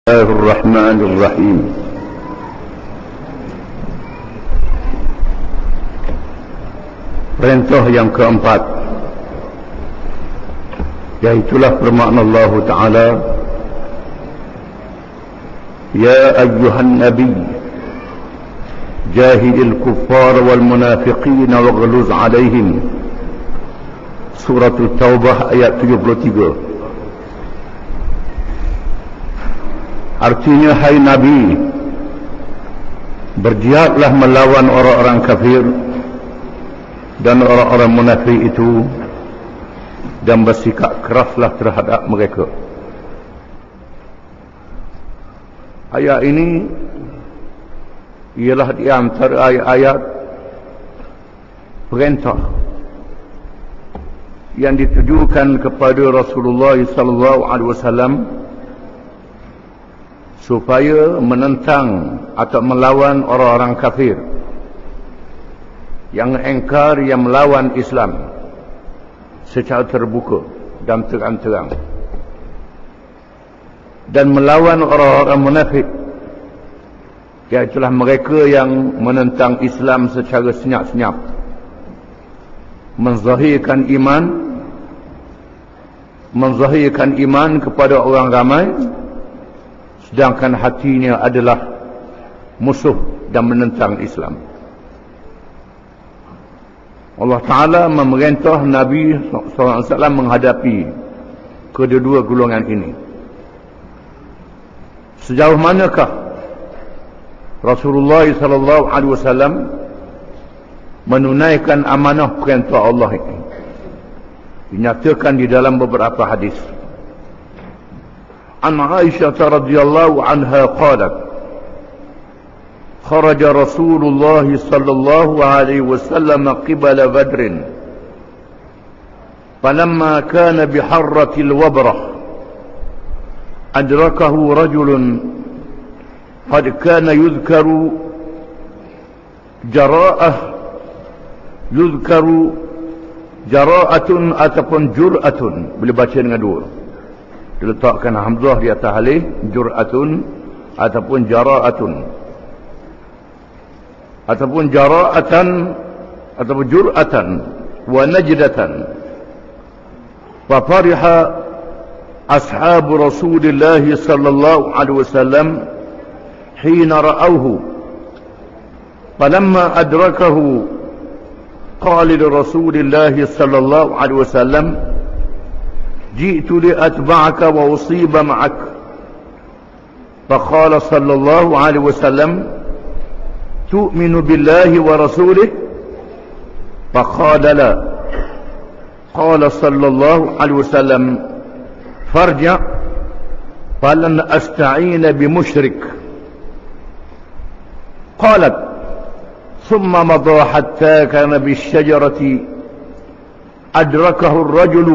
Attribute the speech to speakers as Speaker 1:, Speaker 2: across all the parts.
Speaker 1: الله الرحمن الرحيم. Perintah yang keempat, yaitulah firman Allah Ta'ala, Ya ayyuhan Nabi, jahidil kuffar wal munafiqin waghluz alaihim. Surah Taubah ayat 73. Artinya, hai Nabi, berjihadlah melawan orang-orang kafir dan orang-orang munafik itu, dan bersikap keraslah terhadap mereka. Ayat ini ialah di antara ayat-ayat perintah yang ditujukan kepada Rasulullah sallallahu alaihi wasallam supaya menentang atau melawan orang-orang kafir yang engkar, yang melawan Islam secara terbuka dan terang-terang, dan melawan orang-orang munafik, iaitulah mereka yang menentang Islam secara senyap-senyap, menzahirkan iman kepada orang ramai, sedangkan hatinya adalah musuh dan menentang Islam. Allah Ta'ala memerintah Nabi SAW menghadapi kedua-dua golongan ini. Sejauh manakah Rasulullah SAW menunaikan amanah perintah Allah ini? Dinyatakan di dalam beberapa hadis. An Aisyah radhiyallahu anha qalat, خرج رسول الله صلى الله عليه وسلم قبل بدر فلما كان بحرة الوبرة أدركه رجل قد كان يذكر جراءة ataupun jur'atun, boleh baca dengan dua, diletakkan hamzah di atas alif, jur'atun ataupun jara'atun, ataupun jara'atan ataupun jur'atan wa najdatan. Fa fariha ashabu Rasulillah sallallahu alaihi wasallam hina ra'awhu, falamma adrakahu qala li Rasulillah sallallahu alaihi wasallam ji'tu li atba'aka wa usiba ma'ak. Faqala sallallahu alaihi wasallam تؤمن بالله ورسوله؟ فقال لا. قال صلى الله عليه وسلم فارجع فلن أستعين بمشرك. قالت ثم مضى حتى كان بالشجرة أدركه الرجل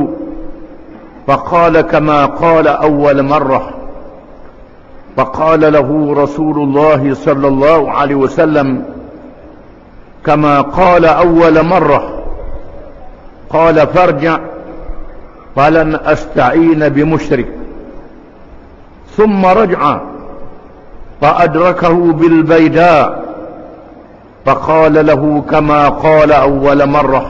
Speaker 1: فقال كما قال أول مرة. فقال له رسول الله صلى الله عليه وسلم كما قال أول مرة. قال فارجع فلن أستعين بمشرك. ثم رجع فأدركه بالبيداء فقال له كما قال أول مرة.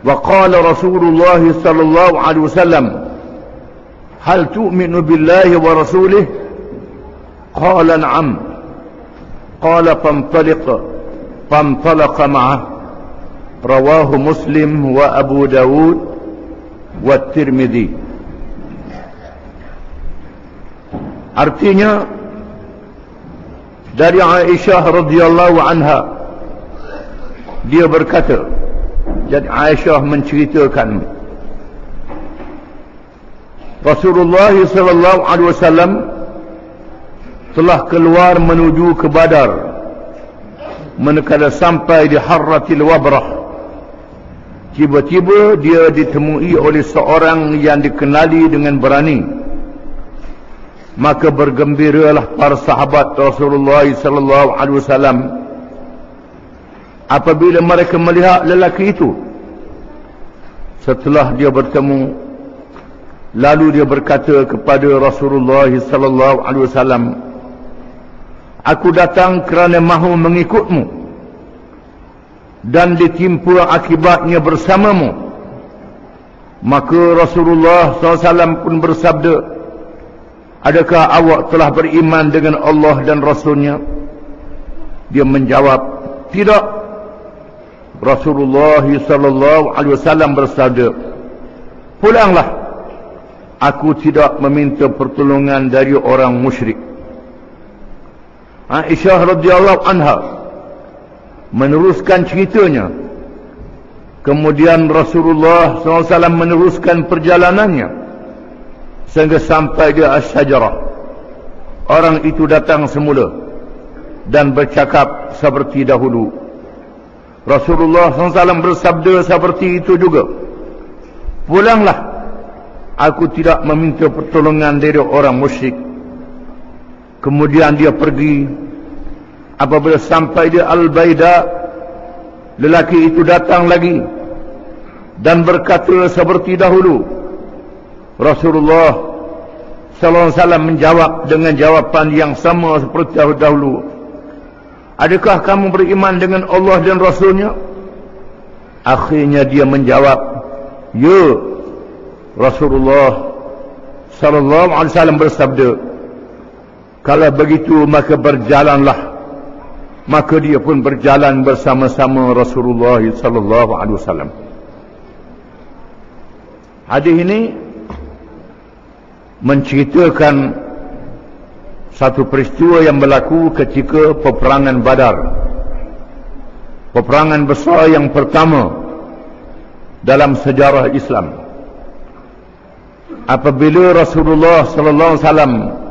Speaker 1: وقال رسول الله صلى الله عليه وسلم هل تؤمن بالله ورسوله؟ قال نعم. قال فانطلق معه. رواه مسلم وأبو داود والترمذي. Artinya, dari Aisyah radhiyallahu anha, dia berkata, jadi Aisyah menceritakan, Rasulullah sallallahu alaihi wasallam telah keluar menuju ke Badar. Manakala sampai di Harratil Wabrah, tiba-tiba dia ditemui oleh seorang yang dikenali dengan berani. Maka bergembiralah para sahabat Rasulullah sallallahu alaihi wasallam apabila mereka melihat lelaki itu setelah dia bertemu Lalu dia berkata kepada Rasulullah sallallahu alaihi wasallam, aku datang kerana mahu mengikutmu dan ditimpa akibatnya bersamamu. Maka Rasulullah SAW pun bersabda, adakah awak telah beriman dengan Allah dan Rasulnya? Dia menjawab, tidak. Rasulullah SAW bersabda, pulanglah, aku tidak meminta pertolongan dari orang musyrik. Aisyah radhiyallahu anha meneruskan ceritanya. Kemudian Rasulullah SAW meneruskan perjalanannya sehingga sampai di Asy-Syajarah. Orang itu datang semula dan bercakap seperti dahulu. Rasulullah SAW bersabda seperti itu juga, pulanglah, aku tidak meminta pertolongan dari orang musyrik. Kemudian dia pergi. Apabila sampai di Al-Baida, lelaki itu datang lagi dan berkata seperti dahulu. Rasulullah SAW menjawab dengan jawapan yang sama seperti dahulu. Adakah kamu beriman dengan Allah dan Rasulnya? Akhirnya dia menjawab, ya. Rasulullah SAW bersabda, kalau begitu maka berjalanlah. Maka dia pun berjalan bersama-sama Rasulullah SAW. Hadis ini menceritakan satu peristiwa yang berlaku ketika peperangan Badar. Peperangan besar yang pertama dalam sejarah Islam. Apabila Rasulullah SAW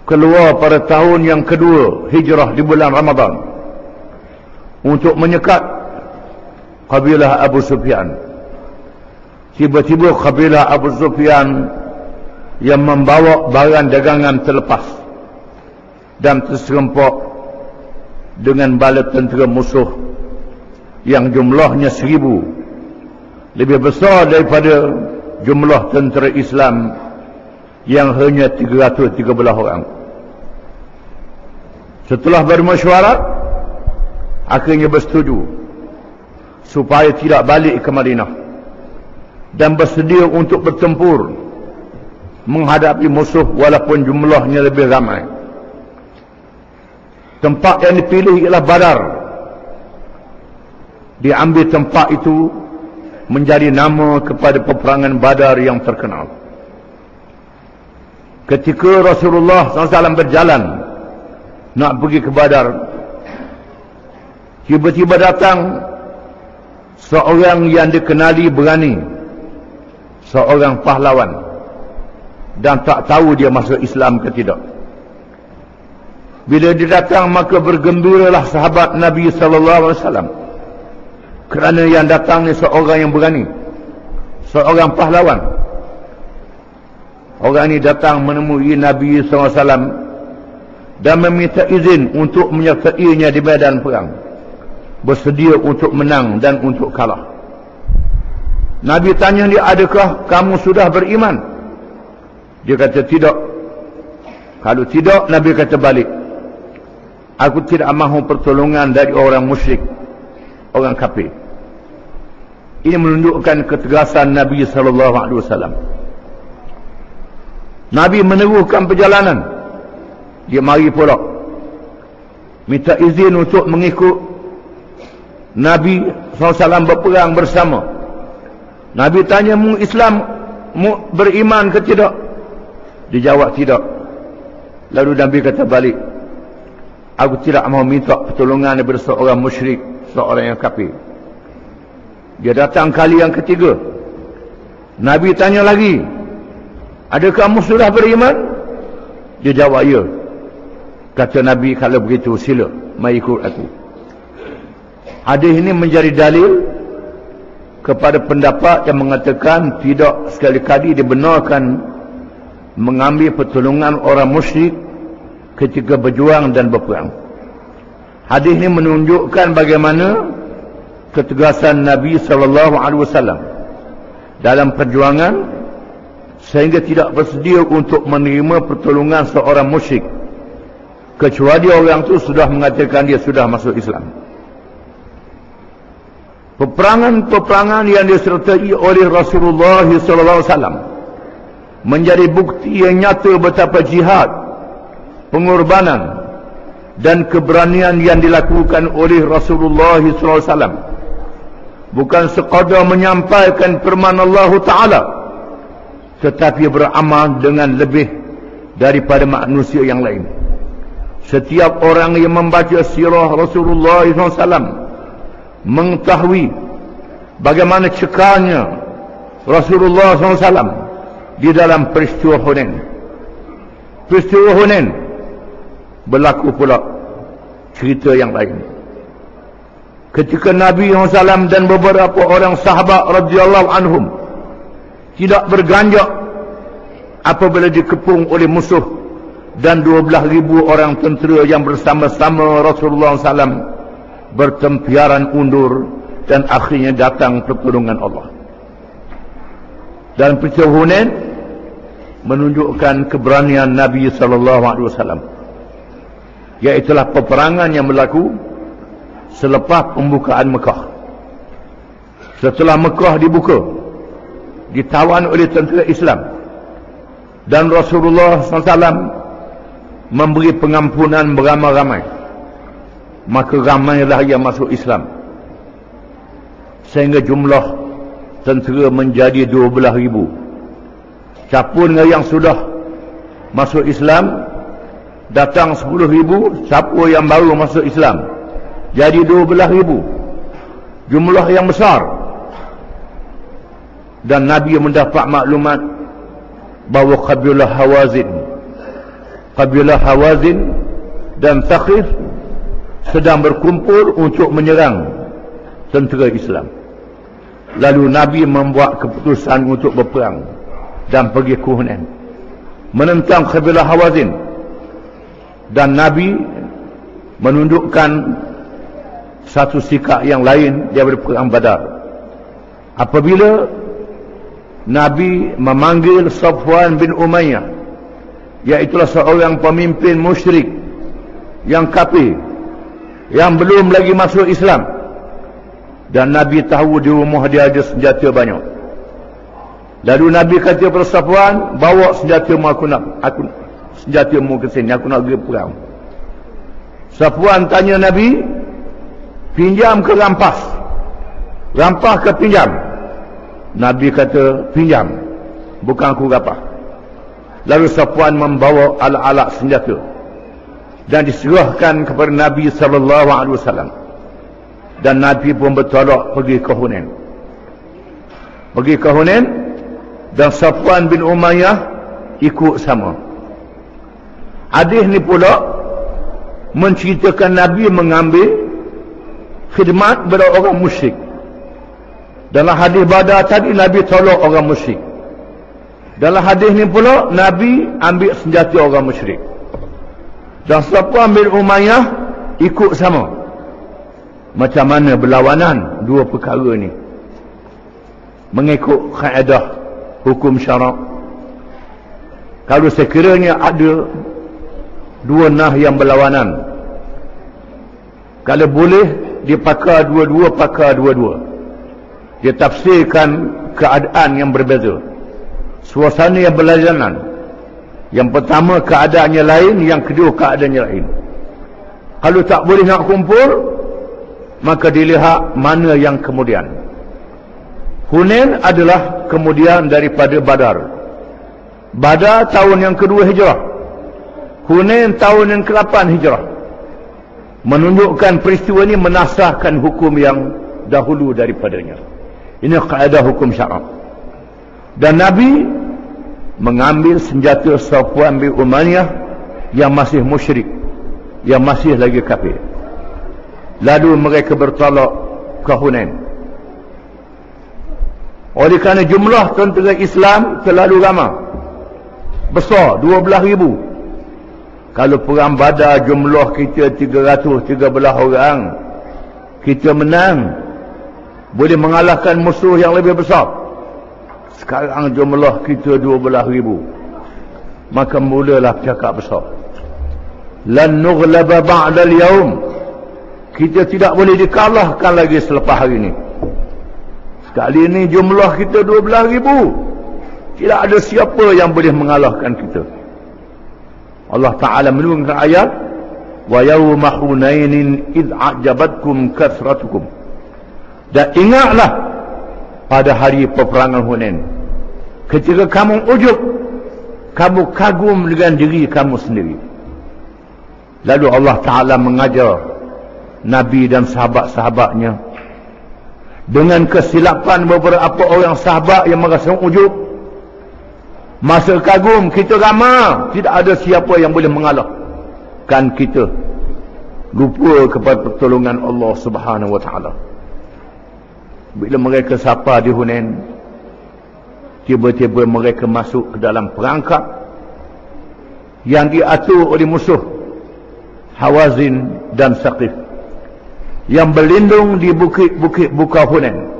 Speaker 1: keluar pada tahun yang kedua hijrah di bulan Ramadan untuk menyekat kabilah Abu Sufyan. Tiba-tiba kabilah Abu Sufyan yang membawa barang dagangan terlepas dan terserempak dengan bala tentera musuh yang jumlahnya 1000, lebih besar daripada jumlah tentera Islam yang hanya 313 orang. Setelah bermesyuarat, akhirnya bersetuju supaya tidak balik ke Madinah dan bersedia untuk bertempur menghadapi musuh walaupun jumlahnya lebih ramai. Tempat yang dipilih ialah Badar. Diambil tempat itu menjadi nama kepada peperangan Badar yang terkenal. Ketika Rasulullah SAW berjalan nak pergi ke Badar, tiba-tiba datang seorang yang dikenali berani, seorang pahlawan, dan tak tahu dia masuk Islam ke tidak. Bila dia datang, maka bergembiralah sahabat Nabi SAW, kerana yang datang ni seorang yang berani, seorang pahlawan. Orang ini datang menemui Nabi SAW dan meminta izin untuk menyertainya di medan perang, bersedia untuk menang dan untuk kalah. Nabi tanya dia, adakah kamu sudah beriman? Dia kata tidak. Kalau tidak, Nabi kata balik, aku tidak mahu pertolongan dari orang musyrik, orang kafir. Ini menunjukkan ketegasan Nabi SAW. Nabi meneruskan perjalanan. Dia mari pula minta izin untuk mengikut Nabi SAW berperang bersama. Nabi tanya, mu Islam, mu beriman ke tidak? Dia jawab tidak. Lalu Nabi kata balik, aku tidak mahu minta pertolongan daripada seorang musyrik, seorang yang kafir. Dia datang kali yang ketiga. Nabi tanya lagi, adakah kamu sudah beriman? Dia jawab ya. Kata Nabi, kalau begitu sila, mari ikut aku. Hadis ini menjadi dalil kepada pendapat yang mengatakan tidak sekali-kali dibenarkan mengambil pertolongan orang musyrik ketika berjuang dan berperang. Hadis ini menunjukkan bagaimana ketegasan Nabi SAW dalam perjuangan sehingga tidak bersedia untuk menerima pertolongan seorang musyrik kecuali orang itu sudah mengatakan dia sudah masuk Islam. Peperangan-peperangan yang disertai oleh Rasulullah SAW menjadi bukti yang nyata betapa jihad, pengorbanan dan keberanian yang dilakukan oleh Rasulullah SAW bukan sekadar menyampaikan firman Allah Ta'ala, tetapi beramal dengan lebih daripada manusia yang lain. Setiap orang yang membaca sirah Rasulullah SAW mengetahui bagaimana cekarnya Rasulullah SAW di dalam peristiwa Hunain. Peristiwa Hunain berlaku pula cerita yang lain. Ketika Nabi SAW dan beberapa orang sahabat radhiyallahu anhum tidak berganjak apabila dikepung oleh musuh dan 12,000 orang tentera yang bersama-sama Rasulullah SAW bertempiaran undur dan akhirnya datang pertolongan Allah. Dan peristiwa Hunain menunjukkan keberanian Nabi SAW, iaitulah peperangan yang berlaku selepas pembukaan Mekah. Setelah Mekah dibuka, ditawan oleh tentera Islam, dan Rasulullah SAW memberi pengampunan beramai-ramai, maka ramailah yang masuk Islam, sehingga jumlah tentera menjadi 12,000. Siapa yang sudah masuk Islam datang 10,000, siapa yang baru masuk Islam jadi 12,000. Jumlah yang besar. Dan Nabi mendapat maklumat bahawa kabilah Hawazin dan Thaqif sedang berkumpul untuk menyerang tentera Islam. Lalu Nabi membuat keputusan untuk berperang dan pergi ke Hunain menentang kabilah Hawazin. Dan Nabi menunjukkan satu sikap yang lain daripada perang Badar. Apabila Nabi memanggil Safwan bin Umayyah, iaitulah seorang pemimpin musyrik yang kafir, yang belum lagi masuk Islam, dan Nabi tahu di rumah dia ada senjata banyak. Lalu Nabi kata kepada Safwan, bawa senjatamu, senjatamu ke sini, aku nak pergi perang. Safwan tanya Nabi, pinjam ke rampas? Rampas ke pinjam? Nabi kata, pinjam, bukan aku rampas. Lalu Safwan membawa alat-alat senjata dan diserahkan kepada Nabi SAW. Dan Nabi pun bertolak pergi ke Hunain. Pergi ke Hunain, dan Safwan bin Umayyah ikut sama. Hadis ni pula menceritakan Nabi mengambil khidmat kepada orang musyrik. Dalam hadis Badar tadi Nabi tolak orang musyrik. Dalam hadis ni pula Nabi ambil senjata orang musyrik. Dan Safwan bin Umayyah ikut sama. Macam mana berlawanan dua perkara ni mengikut kaedah hukum syarak? Kalau sekiranya ada dua nah yang berlawanan, kalau boleh dipakai dua-dua, pakai dua-dua. Dia tafsirkan keadaan yang berbeza, suasana yang berlawanan. Yang pertama keadaannya lain, yang kedua keadaannya lain. Kalau tak boleh nak kumpul, maka dilihat mana yang kemudian. Hunain adalah kemudian daripada Badar. Badar tahun yang kedua Hijrah, Hunain tahun yang ke-8 Hijrah. Menunjukkan peristiwa ini menasahkan hukum yang dahulu daripadanya. Ini kaedah hukum syarak. Dan Nabi mengambil senjata Safwan bin Umayyah yang masih musyrik, yang masih lagi kafir. Lalu mereka bertolak ke Hunain. Oleh kerana jumlah tentera Islam terlalu ramai, besar, 12,000. Kalau perang Badar jumlah kita 313 orang, kita menang, boleh mengalahkan musuh yang lebih besar. Sekarang jumlah kita 12,000. Maka mulalah cakap besar. Lan nughlaba ba'da al-yawm. Kita tidak boleh dikalahkan lagi selepas hari ini. Sekali ini jumlah kita 12,000. Tidak ada siapa yang boleh mengalahkan kita. Allah Ta'ala menurunkan ayat, wa yawma hunainin idh a'jabatkum kathratukum. Dan ingatlah pada hari peperangan Hunain, ketika kamu ujub, kamu kagum dengan diri kamu sendiri. Lalu Allah Ta'ala mengajar Nabi dan sahabat-sahabatnya dengan kesilapan beberapa orang sahabat yang merasa ujub. Masa kagum, kita ramai, tidak ada siapa yang boleh mengalahkan kita. Lupa kepada pertolongan Allah Subhanahu wa Ta'ala. Bila mereka sapa di Hunain, tiba-tiba mereka masuk ke dalam perangkap yang diatur oleh musuh Hawazin dan Saqif, yang berlindung di bukit-bukit Buka Hunain.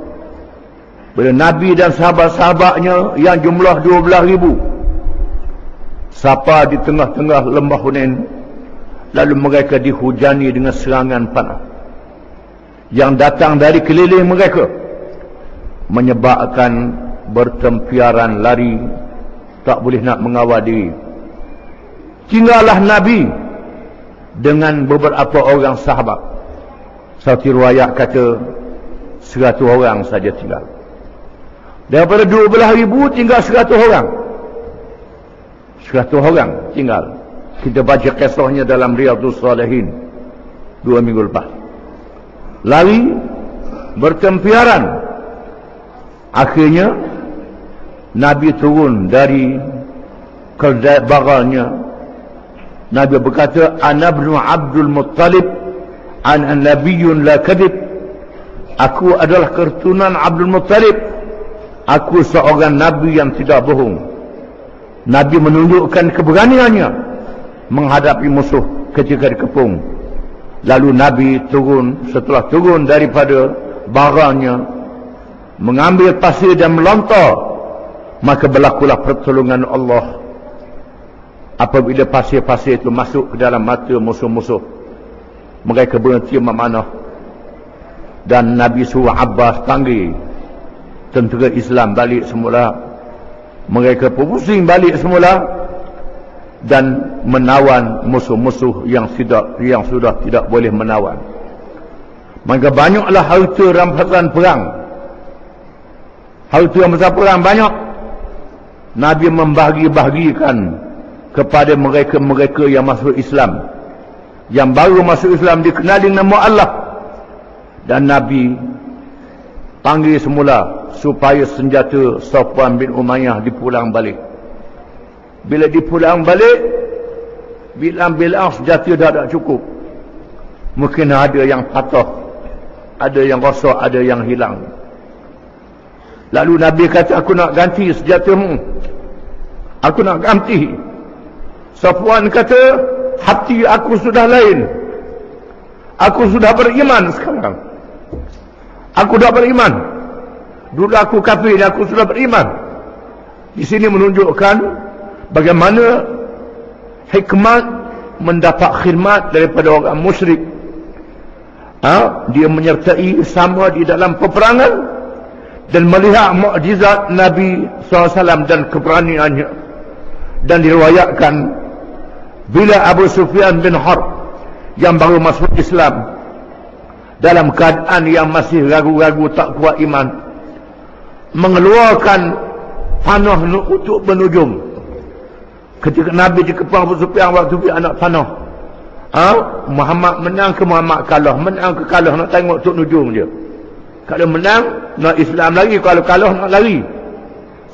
Speaker 1: Bila Nabi dan sahabat-sahabatnya yang jumlah 12,000 sapa di tengah-tengah lembah Hunain, lalu mereka dihujani dengan serangan panah yang datang dari keliling mereka, menyebabkan bertempiaran lari, tak boleh nak mengawal diri. Tinggallah Nabi dengan beberapa orang sahabat. Satu riwayat kata 100 orang saja tinggal. Daripada 12,000 tinggal 100 orang. 100 orang tinggal. Kita baca kisahnya dalam Riyadhus Shalihin 2 minggu lepas. Lari, bertempiaran. Akhirnya Nabi turun dari keldai bagalnya. Nabi berkata, ana ibnu Abdul Muttalib, ana nabiyyun la kadhib. Aku adalah keturunan Abdul Muttalib. Aku seorang Nabi yang tidak bohong. Nabi menunjukkan keberaniannya menghadapi musuh ketika dikepung. Lalu Nabi turun, setelah turun daripada barangnya, mengambil pasir dan melontar. Maka berlakulah pertolongan Allah apabila pasir-pasir itu masuk ke dalam mata musuh-musuh. Mereka berhenti memanah. Dan Nabi suruh Abbas panggil tentera Islam balik semula. Mereka pusing balik semula dan menawan musuh-musuh yang sudah tidak boleh menawan. Maka banyaklah harta rampasan perang. Harta rampasan perang banyak. Nabi membahagi-bahagikan kepada mereka-mereka yang masuk Islam. Yang baru masuk Islam dikenali nama Allah. Dan Nabi panggil semula supaya senjata Safwan bin Umayyah dipulang balik. Bila dipulang balik, bilang-bilang senjata dah tak cukup. Mungkin ada yang patah, ada yang rosak, ada yang hilang. Lalu Nabi kata, aku nak ganti senjatamu. Aku nak ganti. Safwan kata, hati aku sudah lain. Aku sudah beriman sekarang. Aku dah beriman. Dulu aku kafir, aku sudah beriman. Di sini menunjukkan bagaimana hikmat mendapat khidmat daripada orang musyrik. Dia menyertai sama di dalam peperangan dan melihat mukjizat Nabi SAW dan keberaniannya. Dan diriwayatkan bila Abu Sufyan bin Harb yang baru masuk Islam dalam keadaan yang masih ragu-ragu, tak kuat iman, mengeluarkan panah untuk berhujum. Ketika Nabi dikepung Abu Sufyan, waktu itu anak panah. Muhammad menang ke Muhammad kalah, menang ke kalah, nak tengok untuk hujum je. Kalau menang nak Islam lagi, kalau kalah nak lari.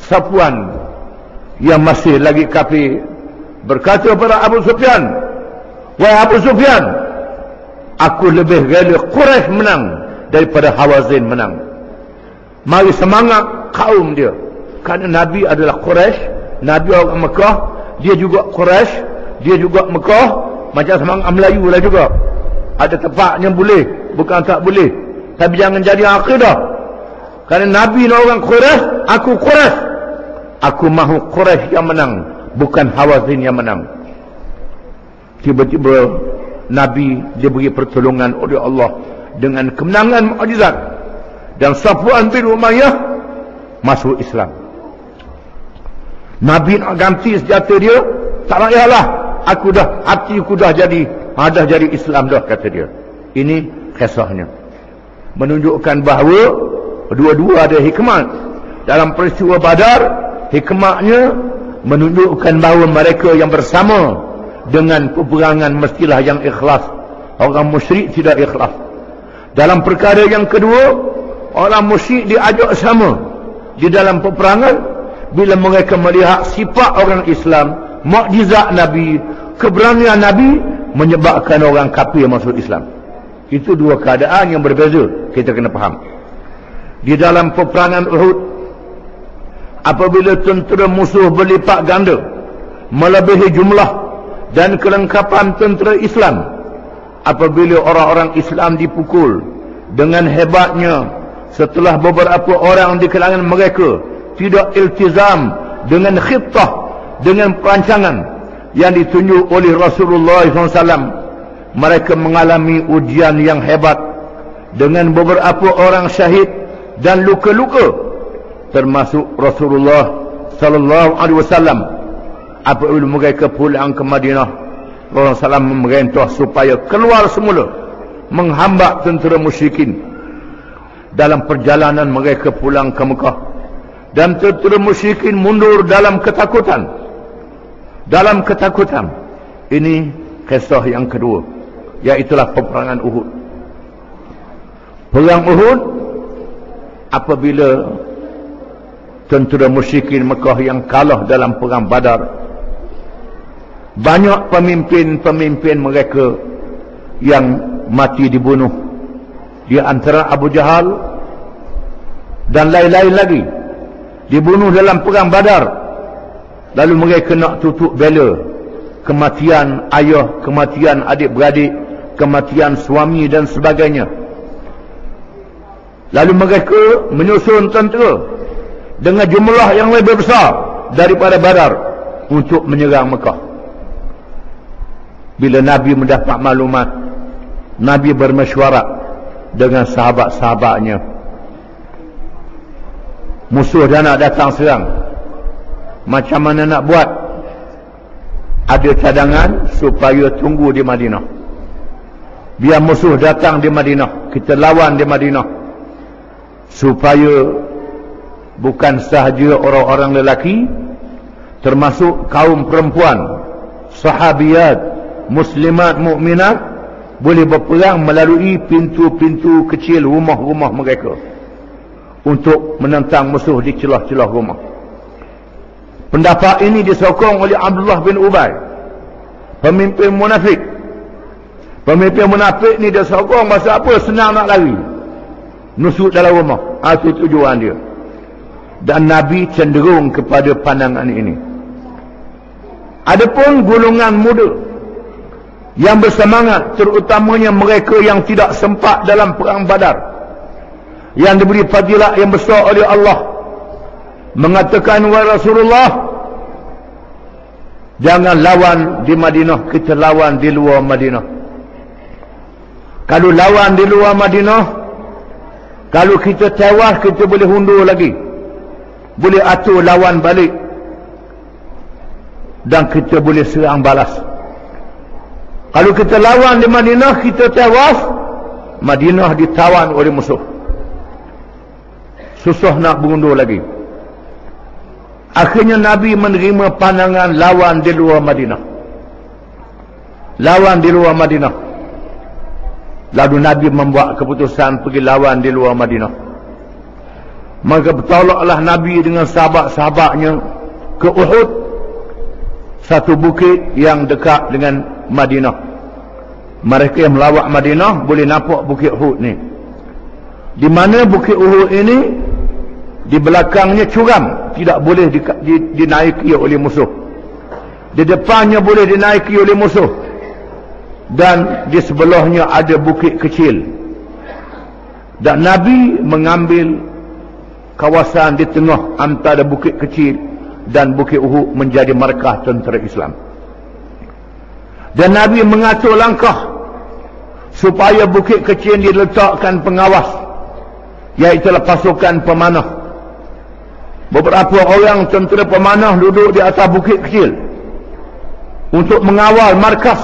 Speaker 1: Safwan yang masih lagi kafir berkata kepada Abu Sufyan, wahai Abu Sufyan, aku lebih rela Quraisy menang daripada Hawazin menang. Mari semangat kaum dia. Kerana Nabi adalah Quraisy, Nabi orang Mekah, dia juga Quraisy, dia juga Mekah, macam semangat Melayu lah juga. Ada tempatnya boleh, bukan tak boleh. Tapi jangan jadi akidah. Kerana Nabi ni orang Quraisy, aku Quraisy, Aku mahu Quraisy yang menang, bukan Hawazin yang menang. Tiba-tiba Nabi diberi pertolongan oleh Allah dengan kemenangan mukjizat, dan Safwan bin Umayyah masuk Islam. Nabi nak ganti senjata dia, tak payahlah, hatiku dah jadi Islam dah, kata dia. Ini kisahnya, menunjukkan bahawa dua-dua ada hikmat. Dalam peristiwa Badar, hikmatnya menunjukkan bahawa mereka yang bersama dengan peperangan mestilah yang ikhlas. Orang musyrik tidak ikhlas. Dalam perkara yang kedua, orang musyrik diajak sama di dalam peperangan. Bila mereka melihat sifat orang Islam, mukjizat Nabi, keberanian Nabi, menyebabkan orang kafir masuk Islam. Itu dua keadaan yang berbeza, kita kena faham. Di dalam peperangan Uhud, apabila tentera musuh berlipat ganda, melebihi jumlah dan kelengkapan tentera Islam, apabila orang-orang Islam dipukul dengan hebatnya, setelah beberapa orang di kalangan mereka tidak iltizam dengan khitah, dengan perancangan yang ditunjuk oleh Rasulullah SAW, mereka mengalami ujian yang hebat dengan beberapa orang syahid dan luka-luka, termasuk Rasulullah sallallahu alaihi wasallam. Apabila mereka pulang ke Madinah, Rasulullah SAW memerintah supaya keluar semula menghambat tentera musyrikin. Dalam perjalanan mereka pulang ke Mekah, dan tentera musyrikin mundur dalam ketakutan. Dalam ketakutan. Ini kisah yang kedua, iaitulah peperangan Uhud. Perang Uhud, apabila tentera musyrikin Mekah yang kalah dalam perang Badar, banyak pemimpin-pemimpin mereka yang mati dibunuh. Di antara Abu Jahal dan lain-lain lagi dibunuh dalam perang Badar. Lalu mereka nak tutup bela kematian ayah, kematian adik-beradik, kematian suami dan sebagainya. Lalu mereka menyusun tentera dengan jumlah yang lebih besar daripada Badar untuk menyerang Mekah. Bila Nabi mendapat maklumat, Nabi bermesyuarat dengan sahabat-sahabatnya. Musuh dah nak datang serang, macam mana nak buat? Ada cadangan supaya tunggu di Madinah. Biar musuh datang di Madinah, kita lawan di Madinah, supaya bukan sahaja orang-orang lelaki, termasuk kaum perempuan, sahabiyat, muslimat, mukminat, boleh berperang melalui pintu-pintu kecil rumah-rumah mereka untuk menentang musuh di celah-celah rumah. Pendapat ini disokong oleh Abdullah bin Ubay, pemimpin munafik. Pemimpin munafik ni dia sokong pasal apa? Senang nak lari, nusuk dalam rumah. Itu tujuan dia. Dan Nabi cenderung kepada pandangan ini. Adapun golongan muda yang bersemangat, terutamanya mereka yang tidak sempat dalam perang Badar, yang diberi fadilah yang besar oleh Allah, mengatakan, wahai Rasulullah, jangan lawan di Madinah, kita lawan di luar Madinah. Kalau lawan di luar Madinah, kalau kita tewas, kita boleh hundur lagi, boleh atur lawan balik, dan kita boleh serang balas. Kalau kita lawan di Madinah, kita tewas, Madinah ditawan oleh musuh, susah nak berundur lagi. Akhirnya Nabi menerima pandangan lawan di luar Madinah. Lawan di luar Madinah. Lalu Nabi membuat keputusan pergi lawan di luar Madinah. Maka bertolaklah Nabi dengan sahabat-sahabatnya ke Uhud, satu bukit yang dekat dengan Madinah. Mereka yang melawat Madinah boleh nampak bukit Uhud ni. Di mana bukit Uhud ini, di belakangnya curam, tidak boleh dinaiki oleh musuh. Di depannya boleh dinaiki oleh musuh, dan di sebelahnya ada bukit kecil. Dan Nabi mengambil kawasan di tengah antara bukit kecil dan Bukit Uhud menjadi markah tentera Islam. Dan Nabi mengatur langkah supaya bukit kecil diletakkan pengawas, iaitu pasukan pemanah. Beberapa orang tentera pemanah duduk di atas bukit kecil untuk mengawal markas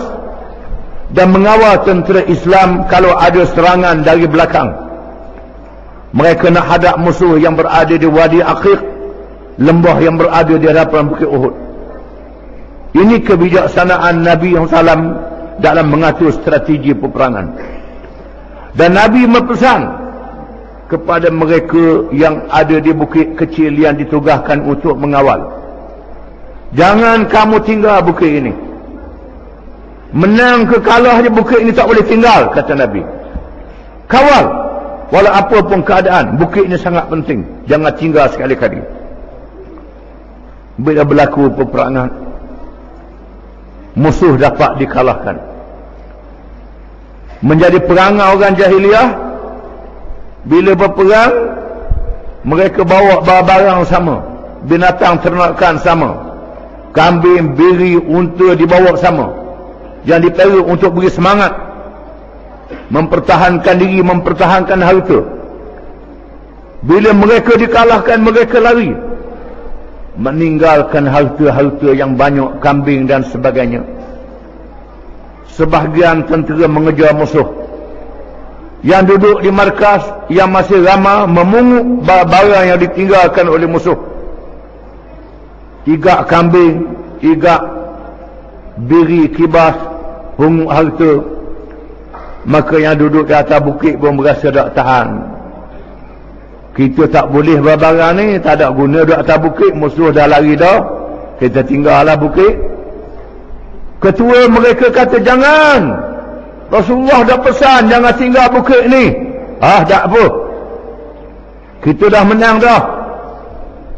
Speaker 1: dan mengawal tentera Islam kalau ada serangan dari belakang. Mereka nak hadap musuh yang berada di Wadi Aqiq, lembah yang berada di hadapan Bukit Uhud. Ini kebijaksanaan Nabi SAW dalam mengatur strategi peperangan. Dan Nabi berpesan kepada mereka yang ada di bukit kecil yang ditugaskan untuk mengawal, jangan kamu tinggal bukit ini. Menang ke kalah di bukit ini tak boleh tinggal, kata Nabi. Kawal walau apa pun keadaan, bukit ini sangat penting, jangan tinggal sekali-kali. Bila berlaku peperangan, musuh dapat dikalahkan. Menjadi perangai orang jahiliah, bila berperang mereka bawa barang sama, binatang ternakan sama, kambing, biri, unta dibawa sama, yang dipeluk untuk beri semangat, mempertahankan diri, mempertahankan harta. Bila mereka dikalahkan, mereka lari, meninggalkan harta-harta yang banyak, kambing dan sebagainya. Sebahagian tentera mengejar musuh. Yang duduk di markas, yang masih ramai, memungut barang yang ditinggalkan oleh musuh. Igak kambing, igak biri, kibas, pungut harta. Maka yang duduk di atas bukit pun berasa tak tahan. Kita tak boleh berbarang ni, tak ada guna duduk atas bukit, musuh dah lari dah, kita tinggallah bukit. Ketua mereka kata, jangan, Rasulullah dah pesan jangan tinggal bukit ni. Tak apa, kita dah menang dah.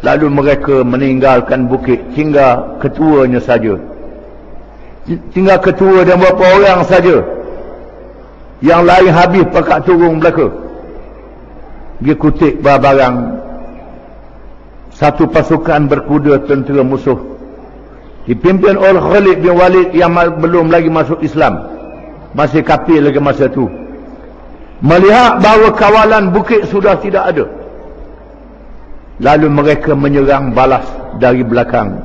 Speaker 1: Lalu mereka meninggalkan bukit, tinggal ketuanya saja, tinggal ketua dan beberapa orang saja. Yang lain habis pakat turun belaka. Dia kutip barang. Satu pasukan berkuda tentera musuh dipimpin oleh Khalid bin Walid yang belum lagi masuk Islam, masih kafir lagi masa tu. Melihat bahawa kawalan bukit sudah tidak ada, lalu mereka menyerang balas dari belakang,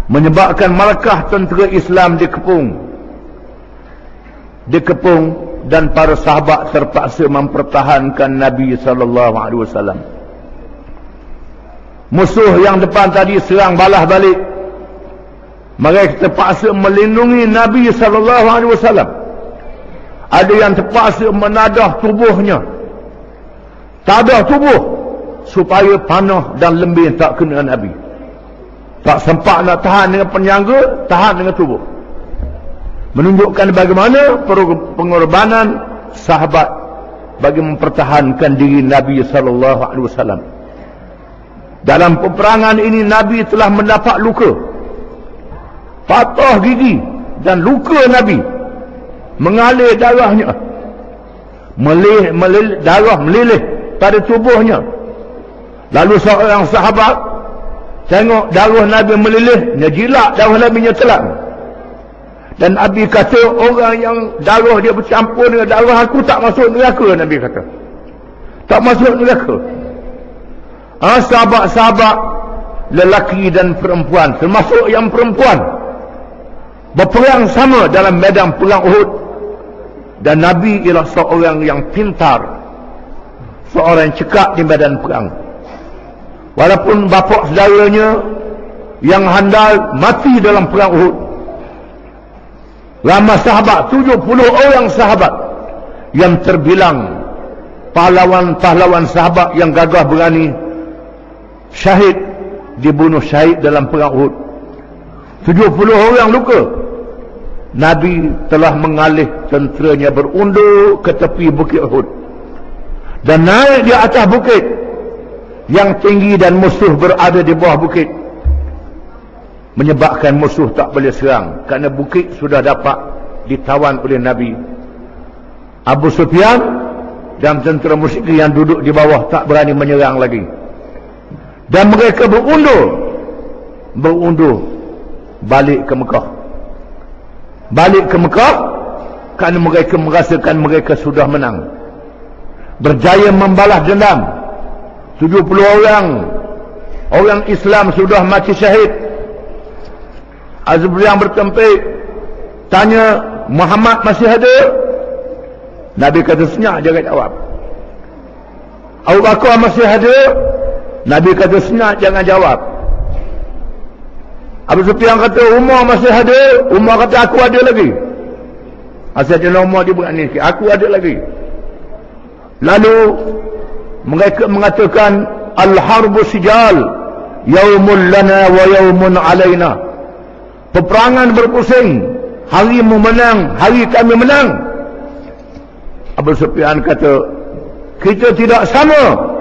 Speaker 1: menyebabkan markah tentera Islam dikepung dan para sahabat terpaksa mempertahankan Nabi SAW. Musuh yang depan tadi serang balas balik, mereka terpaksa melindungi Nabi SAW. Ada yang terpaksa menadah tubuhnya, tadah tubuh, supaya panah dan lembing tak kena Nabi. Tak sempat nak tahan dengan penyangga, tahan dengan tubuh. Menunjukkan bagaimana pengorbanan sahabat bagi mempertahankan diri Nabi SAW. Dalam peperangan ini Nabi telah mendapat luka, patah gigi dan luka Nabi, mengalir darahnya, darah melilih pada tubuhnya. Lalu seorang sahabat tengok darah Nabi melilih, dia jilat darah Nabi, nya telan. Dan Nabi kata, orang yang darah dia bercampur dengan darah aku tak masuk neraka. Nabi kata tak masuk neraka. Sahabat-sahabat lelaki dan perempuan, termasuk yang perempuan, berperang sama dalam medan perang Uhud. Dan Nabi ialah seorang yang pintar, seorang yang cekap di medan perang. Walaupun bapa saudaranya yang handal mati dalam perang Uhud, ramai sahabat, 70 orang sahabat yang terbilang pahlawan-pahlawan sahabat yang gagah berani, syahid, dibunuh syahid dalam perang Uhud. 70 orang luka. Nabi telah mengalih tenteranya berundur ke tepi bukit Uhud dan naik di atas bukit yang tinggi dan musuh berada di bawah bukit, menyebabkan musuh tak boleh serang kerana bukit sudah dapat ditawan oleh Nabi. Abu Sufyan dan tentera musyrik yang duduk di bawah tak berani menyerang lagi, dan mereka berundur berundur balik ke Mekah. Balik ke Mekah kerana mereka merasakan mereka sudah menang, berjaya membalas dendam. 70 orang Islam sudah mati syahid. Az-Zubair yang bertempik tanya, Muhammad masih ada? Nabi kata senyap, jangan jawab. Abu Bakar masih ada? Nabi kata senyap, jangan jawab. Abu Sufyan kata Umar masih ada? Umar kata aku ada lagi. Asyidina Umar dia berani sikit, aku ada lagi. Lalu mereka mengatakan al-harbu sijal, yaumul lana wa yaumun alaina. Peperangan berpusing, hari mu menang, hari kami menang. Abu Sufyan kata kita tidak sama.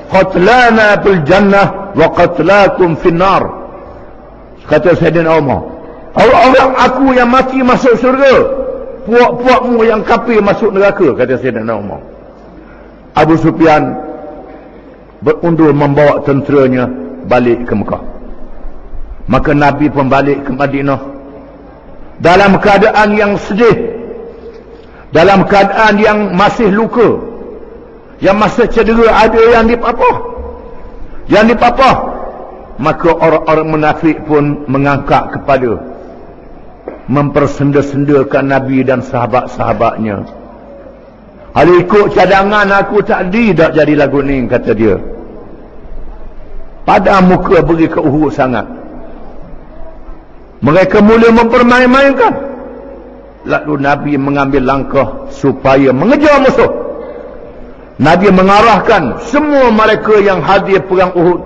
Speaker 1: Qatlana fil jannah wa qatlakum fin nar. Kata Sayyidina Umar, orang aku yang mati masuk syurga, puak-puakmu yang kafir masuk neraka, kata Sayyidina Umar. Abu Sufyan berundur membawa tenteranya balik ke Mekah. Maka Nabi pun balik ke Madinah dalam keadaan yang sedih, dalam keadaan yang masih luka, yang masih cedera, ada yang dipapah. Maka orang-orang munafik pun mengangkat kepada, mempersenda-sendakan Nabi dan sahabat-sahabatnya. Kalau ikut cadangan aku tak jadi lagu ni, kata dia. Pada muka beri ke Uhud sangat. Mereka mula mempermain-mainkan. Lalu Nabi mengambil langkah supaya mengejar musuh. Nabi mengarahkan semua mereka yang hadir perang Uhud,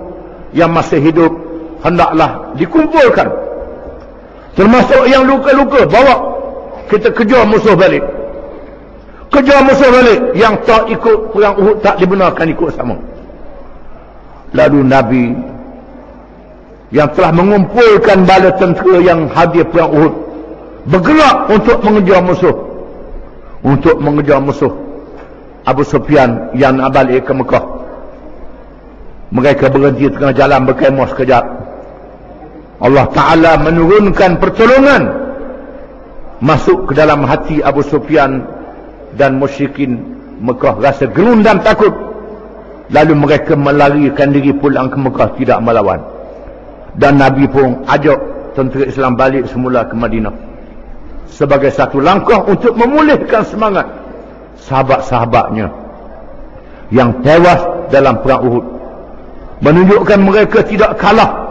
Speaker 1: yang masih hidup, hendaklah dikumpulkan. Termasuk yang luka-luka, bawa kita kejar musuh balik. Kejar musuh balik. Yang tak ikut perang Uhud tak dibenarkan ikut sama. Lalu Nabi yang telah mengumpulkan bala tentera yang hadir perang Uhud bergerak untuk mengejar musuh. Untuk mengejar musuh. Abu Sufyan yang nak balik ke Mekah, mereka berhenti tengah jalan berkemah sekejap. Allah Ta'ala menurunkan pertolongan masuk ke dalam hati Abu Sufyan dan musyrikin Mekah rasa gerundam takut. Lalu mereka melarikan diri pulang ke Mekah, tidak melawan. Dan Nabi pun ajak tentera Islam balik semula ke Madinah sebagai satu langkah untuk memulihkan semangat sahabat-sahabatnya yang tewas dalam perang Uhud, menunjukkan mereka tidak kalah,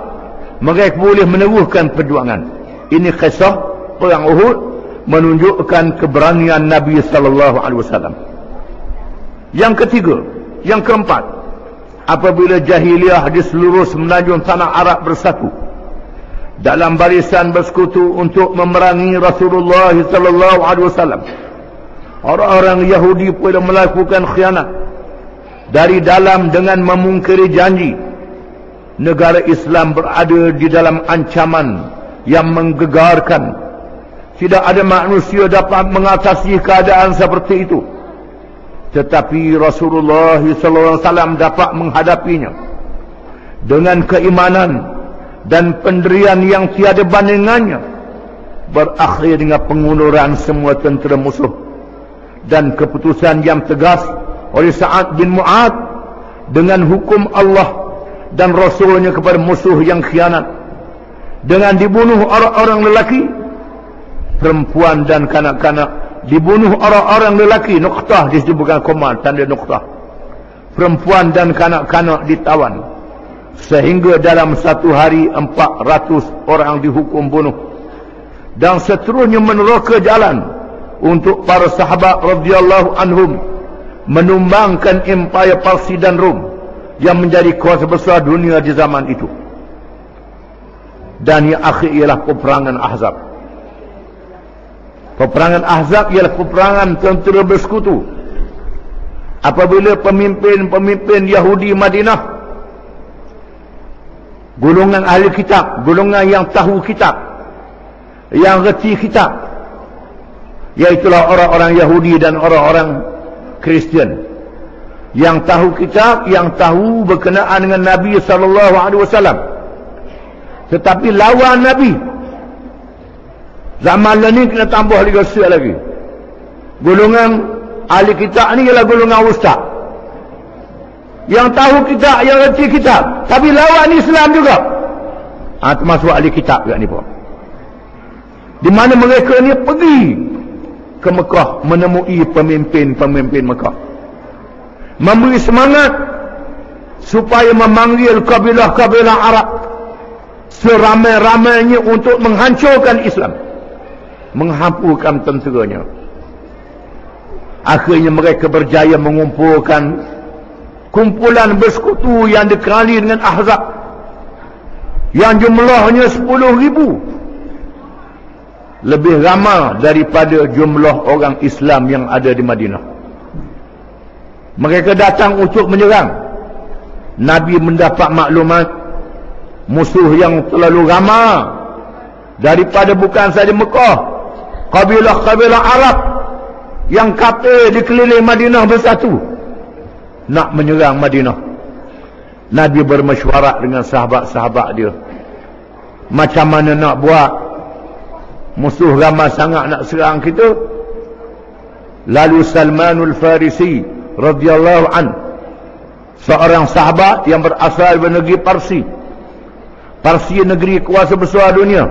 Speaker 1: mereka boleh meneruhkan perjuangan. Ini kisah perang Uhud menunjukkan keberanian Nabi SAW. Yang ketiga, yang keempat, apabila jahiliah di seluruh semenanjung tanah Arab bersatu dalam barisan bersekutu untuk memerangi Rasulullah SAW, orang-orang Yahudi pun melakukan khianat dari dalam dengan memungkiri janji. Negara Islam berada di dalam ancaman yang menggegarkan. Tidak ada manusia dapat mengatasi keadaan seperti itu, tetapi Rasulullah SAW dapat menghadapinya dengan keimanan dan pendirian yang tiada bandingannya, berakhir dengan pengunduran semua tentera musuh dan keputusan yang tegas oleh Sa'ad bin Mu'ad dengan hukum Allah dan Rasulnya kepada musuh yang khianat, dengan dibunuh orang-orang lelaki, perempuan dan kanak-kanak. Dibunuh orang-orang lelaki, nuktah disebutkan koma, tanda nuktah. Perempuan dan kanak-kanak ditawan, sehingga dalam satu hari 400 orang dihukum bunuh. Dan seterusnya meneroka jalan untuk para sahabat radhiyallahu anhum menumbangkan empayar Parsi dan Rom yang menjadi kuasa besar dunia di zaman itu. Dan yang akhir ialah peperangan Ahzab. Peperangan Ahzab ialah peperangan tentera bersekutu. Apabila pemimpin-pemimpin Yahudi Madinah, golongan ahli kitab, golongan yang tahu kitab, yang reti kitab, iaitulah orang-orang Yahudi dan orang-orang Kristian, yang tahu kitab, yang tahu berkenaan dengan Nabi SAW, tetapi lawan Nabi. Zaman ni kena tambah lagi. Golongan ahli kitab ni ialah golongan ustaz. Yang tahu kitab, yang reti kitab, tapi lawan Islam juga. Termasuk ahli kitab juga ni pun. Di mana mereka ni pergi ke Mekah menemui pemimpin-pemimpin Mekah. Memberi semangat supaya memanggil kabilah-kabilah Arab seramai-ramainya untuk menghancurkan Islam, menghampurkan tenteranya. Akhirnya mereka berjaya mengumpulkan kumpulan bersekutu yang dikenali dengan Ahzab, yang jumlahnya 10,000, lebih ramai daripada jumlah orang Islam yang ada di Madinah. Mereka datang untuk menyerang. Nabi mendapat maklumat musuh yang terlalu ramai daripada bukan saja Mekah, kabilah-kabilah Arab yang kafir di keliling Madinah bersatu nak menyerang Madinah. Nabi bermesyuarat dengan sahabat-sahabat dia, macam mana nak buat, musuh ramai sangat nak serang kita. Lalu Salmanul Farisi radhiyallahu an, seorang sahabat yang berasal dari negeri Parsi. Parsi negeri kuasa besar dunia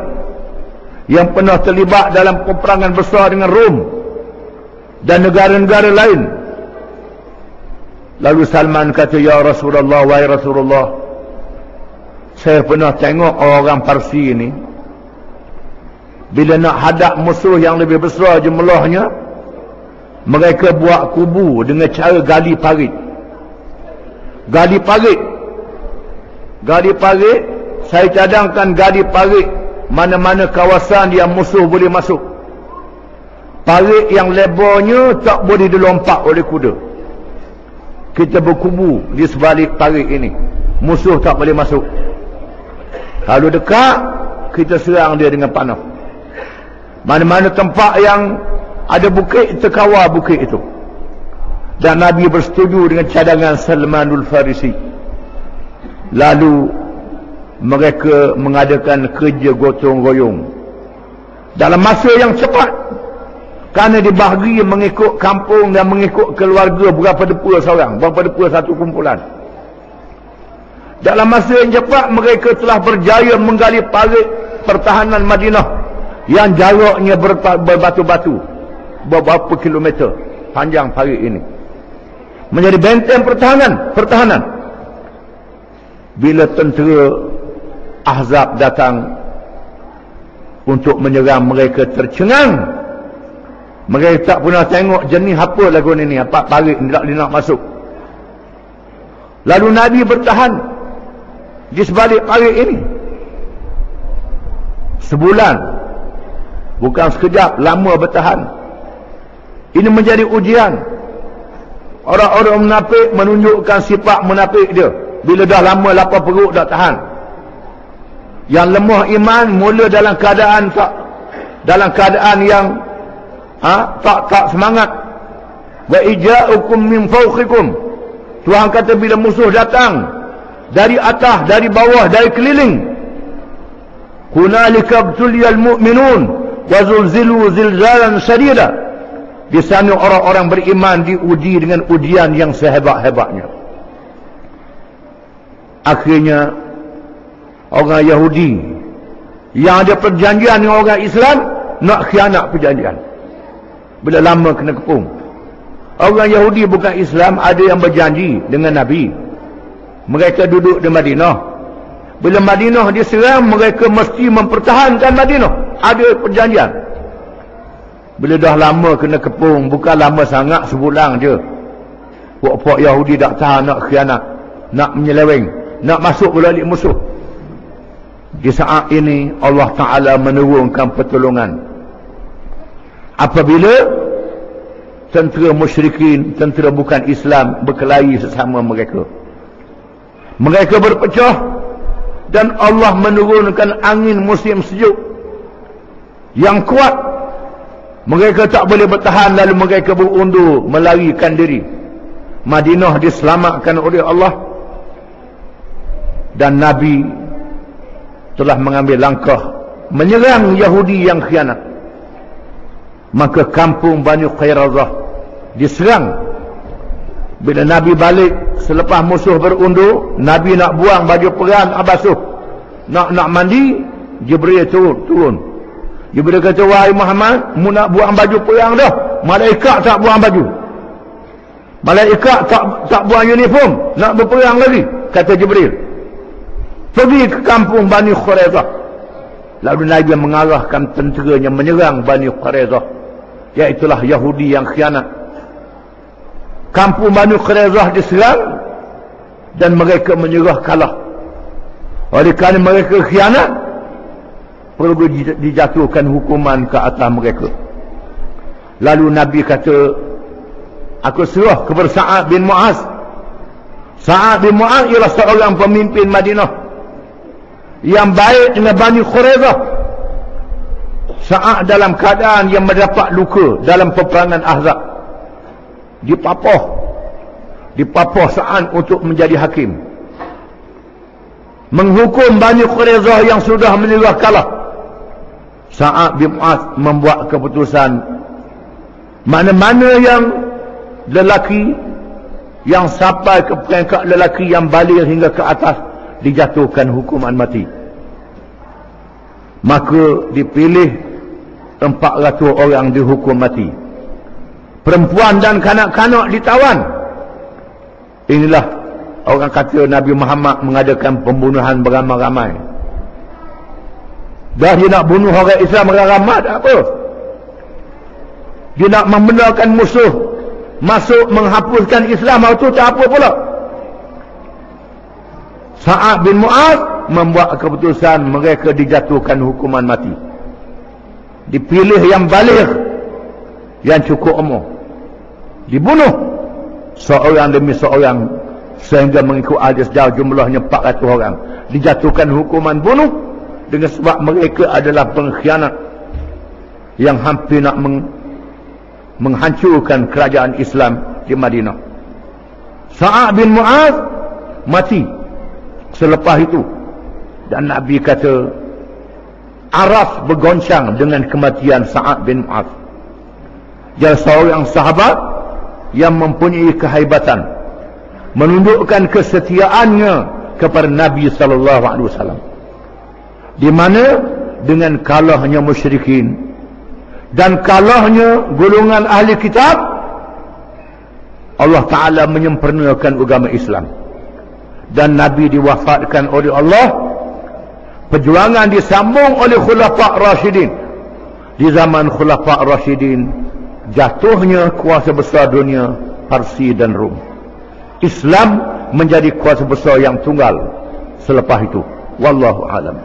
Speaker 1: yang pernah terlibat dalam peperangan besar dengan Rom dan negara-negara lain. Lalu Salman kata, ya Rasulullah, wahai Rasulullah, saya pernah tengok orang Parsi ini bila nak hadap musuh yang lebih besar jumlahnya, mereka buat kubu dengan cara gali parit. Gali parit, saya cadangkan gali parit mana-mana kawasan yang musuh boleh masuk. Parit yang lebarnya tak boleh dilompat oleh kuda. Kita berkubu di sebalik parit ini, musuh tak boleh masuk. Kalau dekat, kita serang dia dengan panah. Mana-mana tempat yang ada bukit, kita kawal bukit itu. Dan Nabi bersetuju dengan cadangan Salmanul Farisi. Lalu mereka mengadakan kerja gotong royong dalam masa yang cepat, kerana dibahagi mengikut kampung dan mengikut keluarga berapa depua seorang, berapa depua satu kumpulan. Dalam masa yang cepat mereka telah berjaya menggali parit pertahanan Madinah yang jaraknya berbatu-batu, beberapa kilometer panjang parit ini, menjadi benteng pertahanan. Bila tentera Ahzab datang untuk menyerang, mereka tercengang. Mereka tak pernah tengok jenis apa lagu ni, apa parit dia nak masuk. Lalu Nabi bertahan di sebalik parit ini sebulan, bukan sekejap, lama bertahan. Ini menjadi ujian. Orang-orang munafik menunjukkan sifat munafik dia bila dah lama lapar perut dah tahan. Yang lemah iman mula dalam keadaan yang tak semangat. Wa ija'ukum min fawqikum, Tuhan kata bila musuh datang dari atas, dari bawah, dari keliling, hunalika btuliyal mu'minun wa zulzilu zilzalan syadida, di sana orang-orang beriman diuji dengan ujian yang sehebat-hebatnya. Akhirnya orang Yahudi yang ada perjanjian dengan orang Islam nak khianat perjanjian. Bila lama kena kepung. Orang Yahudi bukan Islam ada yang berjanji dengan Nabi. Mereka duduk di Madinah. Bila Madinah diserang, mereka mesti mempertahankan Madinah. Ada perjanjian. Bila dah lama kena kepung, bukan lama sangat, sebulan je, puak-puak Yahudi tak tahan nak khianat, nak menyeleweng, nak masuk balik musuh. Di saat ini Allah Ta'ala menurunkan pertolongan. Apabila tentera musyrikin, tentera bukan Islam berkelahi sesama mereka, mereka berpecah dan Allah menurunkan angin musim sejuk yang kuat. Mereka tak boleh bertahan, lalu mereka berundur melarikan diri. Madinah diselamatkan oleh Allah, dan Nabi telah mengambil langkah menyerang Yahudi yang khianat. Maka kampung Bani Qurayzah diserang. Bila Nabi balik selepas musuh berundur, Nabi nak buang baju perang basuh, nak mandi, Jibril turun. Jibril kata, wahai Muhammad, mu nak buang baju perang dah, malaikat tak buang baju, malaikat tak buang uniform, nak berperang lagi. Kata Jibril, pergi ke kampung Bani Qurayzah. Lalu Nabi mengarahkan tenteranya menyerang Bani Qurayzah, iaitulah Yahudi yang khianat. Kampung Bani Qurayzah diserang dan mereka menyerah kalah. Oleh kerana mereka khianat, perlu dijatuhkan hukuman ke atas mereka. Lalu Nabi kata, aku serah kepada Sa'ad bin Mu'az. Sa'ad bin Mu'az ialah seorang pemimpin Madinah yang baik dengan Bani Qurayzah. Sa'ad dalam keadaan yang mendapat luka dalam peperangan Ahzab, dipapah Sa'ad untuk menjadi hakim, menghukum Bani Qurayzah yang sudah menyerah kalah. Sa'ad bin Mu'az membuat keputusan, mana-mana yang lelaki yang sampai ke peringkat lelaki yang baligh hingga ke atas dijatuhkan hukuman mati. Maka dipilih 400 orang dihukum mati. Perempuan dan kanak-kanak ditawan. Inilah orang kata Nabi Muhammad mengadakan pembunuhan beramai-ramai. Dah dia nak bunuh orang Islam ramai tak apa. Dia nak membenarkan musuh masuk menghapuskan Islam, itu tak apa pula. Sa'ad bin Mu'az membuat keputusan mereka dijatuhkan hukuman mati. Dipilih yang baligh, yang cukup umur, dibunuh seorang demi seorang sehingga mengikut hadis jumlahnya 400 orang dijatuhkan hukuman bunuh dengan sebab mereka adalah pengkhianat yang hampir nak menghancurkan kerajaan Islam di Madinah. Sa'ad bin Mu'az mati selepas itu, dan Nabi kata araf bergoncang dengan kematian Sa'ad bin Mu'az. Dia seorang sahabat yang mempunyai kehebatan, menunjukkan kesetiaannya kepada Nabi SAW, di mana dengan kalahnya musyrikin dan kalahnya golongan ahli kitab, Allah Ta'ala menyempurnakan agama Islam dan Nabi diwafatkan oleh Allah. Perjuangan disambung oleh Khulafa' Rashidin. Di zaman Khulafa' Rashidin jatuhnya kuasa besar dunia Parsi dan Rom. Islam menjadi kuasa besar yang tunggal selepas itu. Wallahu a'lam.